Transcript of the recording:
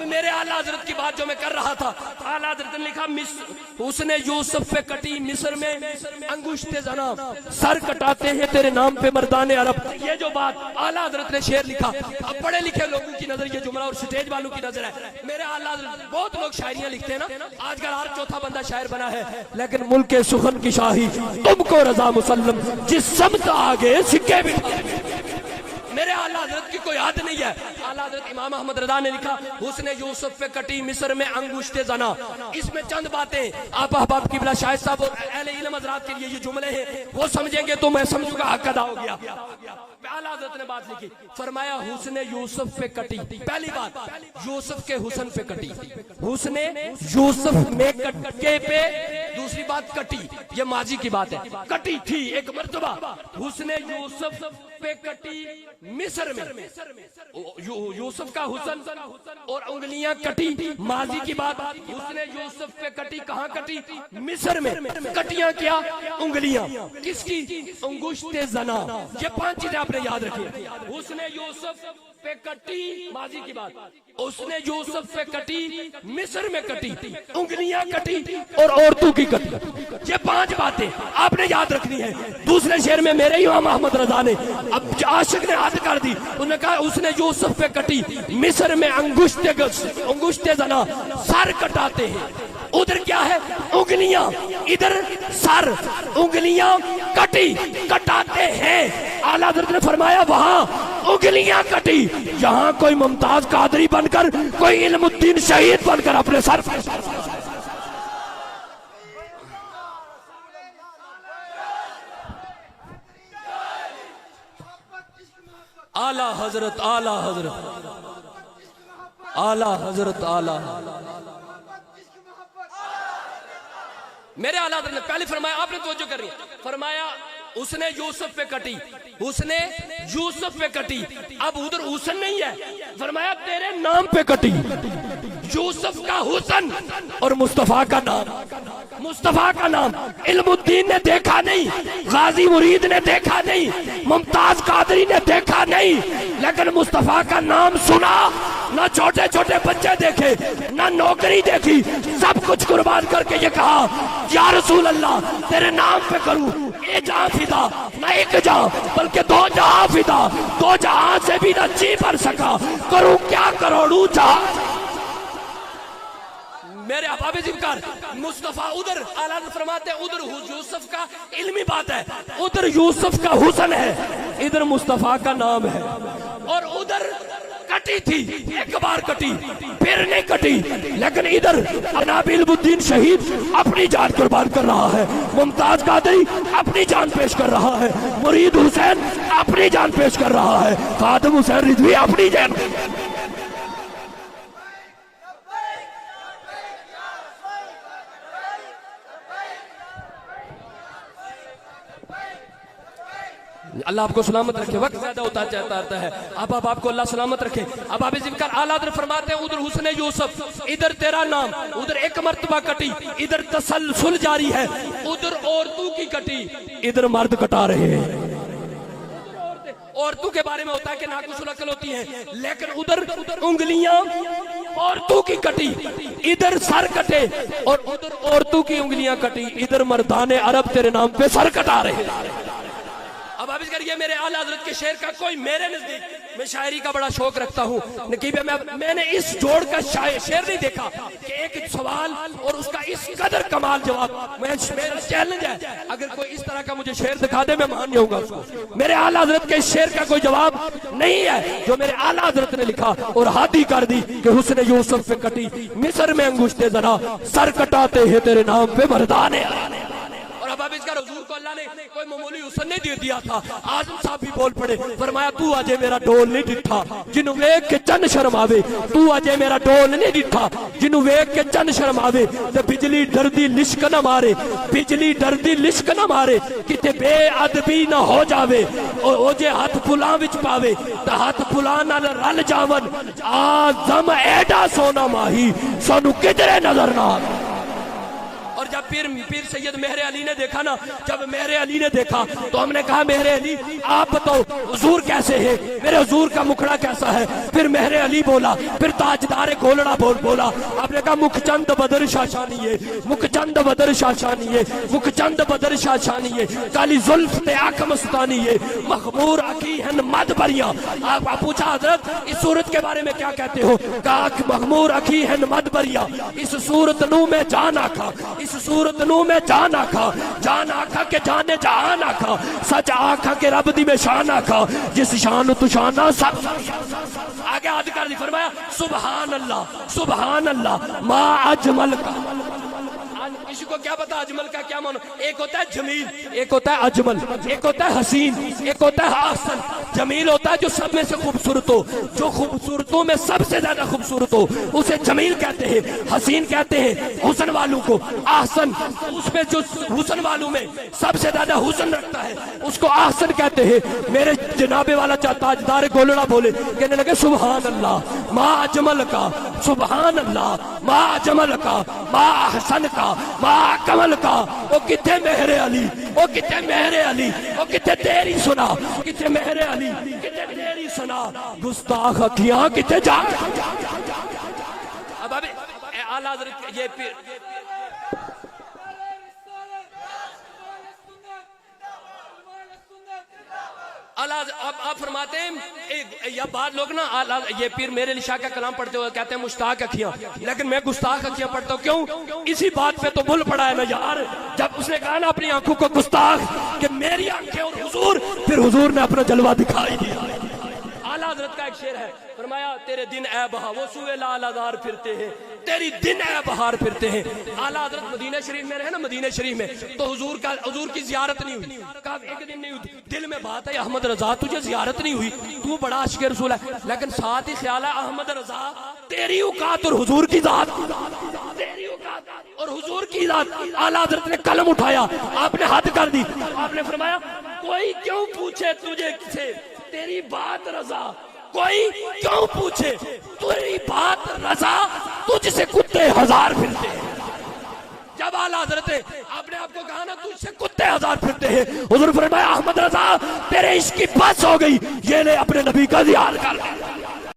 اب میرے اعلیٰ حضرت کی بات جو میں کر رہا تھا، اعلیٰ حضرت نے لکھا اس نے یوسف پہ کٹی مصر میں انگشت زنا، سر کٹاتے ہیں تیرے نام پہ مردان عرب. یہ جو بات اعلیٰ حضرت نے شعر لکھا، اب پڑھے لکھے لوگوں کی نظر یہ جملہ اور سٹیج والوں کی نظر ہے. میرے اعلیٰ حضرت بہت لوگ شاعریاں لکھتے ہیں نا، آج کل ہر چوتھا بندہ شاعر بنا ہے، لیکن ملک سخن کی شاہی تم کو رضا مسلم، جس سمت آگے سکے بھی. میرے اعلیٰ حضرت کی کوئی یاد نہیں ہے. اعلیٰ حضرت امام احمد رضا نے لکھا حسن یوسف پہ کٹی مصر میں انگشت زنا. اس میں چند باتیں آپ احباب قبلہ شاہد صاحب اور اہل علم حضرات کے لیے یہ جملے ہیں، وہ سمجھیں گے تو میں سمجھوں گا حق ادا ہو گیا. اعلیٰ حضرت نے بات لکھی، فرمایا حسن یوسف پہ کٹی. پہلی بات یوسف کے حسن پہ کٹی، حسن یوسف میں کٹے پہ. دوسری بات کٹی، یہ ماضی کی بات ہے، کٹی تھی ایک مرتبہ. حسن یوسف پہ کٹی مصر میں، یوسف کا حسن اور انگلیاں کٹی، ماضی کی بات. حسن یوسف پہ کٹی، کہاں کٹی؟ مصر میں. کٹیاں کیا؟ انگلیاں. کس کی؟ انگشت زنا. یہ 5 چیزیں آپ نے یاد رکھی. حسن یوسف پہ کٹی ماضی کی بات، اس نے یوسف پہ کٹی مصر میں کٹی، انگلیاں کٹی اور عورتوں کی کٹی. یہ 5 باتیں آپ نے یاد رکھنی ہے. دوسرے شعر میں میرے امام احمد رضا نے، اب عاشق نے حد کر دی، انہوں نے کہا اس نے یوسف پہ کٹی مصر میں انگشت زنا، سر کٹاتے ہیں. ادھر کیا ہے؟ انگلیاں، ادھر سر. انگلیاں کٹی، کٹاتے ہیں. اعلیٰ حضرت نے فرمایا وہاں انگلیاں کٹی، یہاں کوئی ممتاز قادری بن کر، کوئی علم الدین شہید بن کر اپنے سر. اعلیٰ حضرت، اعلیٰ حضرت، اعلیٰ حضرت، اعلیٰ. میرے اعلیٰ حضرت نے پہلے فرمایا، آپ نے توجہ کر رہی ہے، فرمایا اس نے یوسف پہ کٹی، اس نے یوسف پہ کٹی. اب ادھر حسن نہیں ہے، فرمایا تیرے نام پہ کٹی. یوسف کا حسن اور مصطفیٰ کا نام. مصطفیٰ کا نام علم الدین نے دیکھا نہیں، غازی مرید نے دیکھا نہیں، ممتاز قادری نے دیکھا نہیں، لیکن مصطفیٰ کا نام سنا. نہ چھوٹے چھوٹے بچے دیکھے، نہ نوکری دیکھی، سب کچھ قربان کر کے یہ کہا یا رسول اللہ تیرے نام پہ کروں ایک جہاں فدا، نہ ایک جہاں بلکہ 2 جہاں فدا. 2 جہاں سے بھی نہ جی بھر سکا، کروں کیا کروڑوں جہاں. میرے احباب ذکر مصطفیٰ ادھر اعلیٰ فرماتے ہیں، ادھر یوسف کا علمی بات ہے، ادھر یوسف کا حسن ہے، ادھر مصطفیٰ کا نام ہے. اور ادھر کٹی تھی، ایک بار کٹی پھر نہیں کٹی، لیکن ادھر جناب علم الدین شہید اپنی جان قربان کر رہا ہے، ممتاز قادری اپنی جان پیش کر رہا ہے، مرید حسین اپنی جان پیش کر رہا ہے، خادم حسین رضوی اپنی جان. اللہ آپ کو سلامت رکھے، وقت زیادہ ہوتا چاہتا ہے، اب آپ کو اللہ سلامت رکھے. اب آپ ذکر اعلیٰ حضرت فرماتے ہیں ادھر حسن یوسف، ادھر تیرا نام، ادھر ایک مرتبہ کٹی، ادھر تسلسل جاری ہے، ادھر عورتوں کی کٹی، ادھر مرد کٹا رہے ہیں. عورتوں کے بارے میں ہوتا ہے کہ ناقص العقل ہوتی ہیں، لیکن ادھر انگلیاں عورتوں کی کٹی، ادھر سر کٹے، اور ادھر عورتوں کی انگلیاں کٹی، ادھر مردان عرب تیرے نام پہ سر کٹا رہے ہیں. اب آپ اس کریے میرے اعلیٰ حضرت کے شعر کا کوئی میرے نزدیک، میں شاعری کا بڑا شوق رکھتا ہوں، نقیب میں نے اس جوڑ کا شعر نہیں دیکھا کہ ایک سوال اور اس کا اس قدر کمال جواب. میرا چیلنج ہے، اگر کوئی اس طرح کا مجھے شعر دکھا دے میں مان جاؤں گا اس کو. میرے اعلیٰ حضرت کے اس شعر کا کوئی جواب نہیں ہے جو میرے اعلیٰ حضرت نے لکھا اور ہادی کر دی کہ حسن یوسف پہ کٹی مصر میں انگشت زنا، سر کٹاتے ہیں تیرے نام پہ مردان. اب اس کا حضور کو اللہ نے کوئی معمولی حسن نہیں دیا تھا. آزم صاحب بھی بول پڑے، فرمایا تو اجے میرا ڈول نہیں ڈٹھا جنوں ویکھ کے چن شرم آوے. تو اجے میرا ڈول نہیں ڈٹھا جنوں ویکھ کے چن شرم آوے. تے بجلی ڈردی لشک نہ مارے، بجلی ڈردی لشک نہ مارے، کتے بے ادبی نہ ہو جاوے. او جے ہاتھ پھلاں وچ پاوے تے ہاتھ پھلاں نال رل جاون. آزم ایڈا سونا ماہی سانو کدھرے نظر نہ آوے. اور جب پیر سید مہر علی نے دیکھا نا، جب مہر علی نے دیکھا تو ہم نے کہا مہر علی آپ بتاؤ حضور کیسے ہے، میرے حضور کا مکھڑا کیسا ہے؟ پھر مہر علی بولا، پھر تاجدار گولڑا بولا، آپ نے کہا مکھ چند بدر شاشانی ہے، مکھ چند بدر شاشانی ہے، مکھ چند بدر شاشانی ہے، کالی زلف تے آنکھ مستانی ہے، مخمور اکی ہن مد بریاں۔ آپ پوچھا حضرت اس صورت کے بارے میں کیا کہتے ہو؟ کہا مخمور اکی ہن مد بریاں، اس صورت نو میں جان آکھا، اس صورت نو میں جان آکھا، جان آکھا کہ جانے جہان آکھا، سچ آکھا کہ رب دی میں شان آکھا، جس شان تو شانہ سب آگے ہاتھ کر دی، فرمایا سبحان اللہ سبحان اللہ ما اجمل کا۔ کسی کو کیا پتا اجمل کا کیا معنی؟ ایک ہوتا ہے جمیل، ایک ہوتا ہے اجمل، ایک ہوتا ہے حسین، ایک ہوتا ہے احسن۔ جمیل ہوتا ہے جو سب میں سے خوبصورت ہو، جو خوبصورتوں میں سب سے زیادہ خوبصورت ہو، اسے جمیل کہتے ہیں۔ حسین کہتے ہیں حسن والوں کو، احسن اس میں جو حسن والوں میں سب سے زیادہ حسن رکھتا ہے اس کو احسن کہتے ہیں۔ میرے جناب والا تاجدار گولڑا بولے، کہنے لگے سبحان اللہ ما اجمل کا، سبحان اللہ ما اجمل کا، ما احسن کا، ما کمل کا۔ وہ کتنے مہر علی، وہ کتنے مہر علی، وہ کتنے تیری سنا، کتنے مہر علی، کتنے تیری سنا، گستاخ اکھیاں کتنے جا۔ اب اعلیٰ حضرت یہ پھر اب آپ فرماتے ہیں یا بعض لوگ نا یہ پیر میرے علی شاہ کا کلام پڑھتے ہوئے کہتے ہیں مشتاق اکھیاں، لیکن میں گستاخ اکھیاں پڑھتا ہوں۔ کیوں؟ اسی بات پہ تو بھول پڑا ہے میں یار، جب اس نے کہا نا اپنی آنکھوں کو گستاخ کہ میری آنکھیں اور حضور، پھر حضور نے اپنا جلوہ دکھائی دیا۔ اعلیٰ حضرت کا ایک شعر ہے، فرمایا تیرے دن اے بہا وہ سوئے لالہ دار پھرتے ہیں، تیری دن اے بہار پھرتے ہیں۔ اعلیٰ حضرت مدینہ شریف میں رہے نا، مدینہ شریف میں تو حضور کی زیارت نہیں ہوئی، کہا ایک دن نہیں ہوئی، دل میں بات ہے احمد رضا تجھے زیارت نہیں ہوئی، تو بڑا عاشق رسول ہے، لیکن ساتھ ہی خیال ہے احمد رضا تیری اوقات اور حضور کی ذات، تیری اوقات اور حضور کی ذات۔ اعلیٰ حضرت نے قلم اٹھایا، آپ نے حد کر دی، آپ نے فرمایا کوئی کیوں پوچھے تجھے کسے تیری بات رضا، کوئی کیوں پوچھے تیری بات رضا، تجھ سے کتے ہزار پھرتے ہیں۔ جب اعلیٰ حضرت آپ نے آپ کو کہا نا تجھ سے کتے ہزار پھرتے ہیں، حضور فرمایا احمد رضا تیرے عشق کی بس ہو گئی، یہ لے اپنے نبی کا زیارت کر۔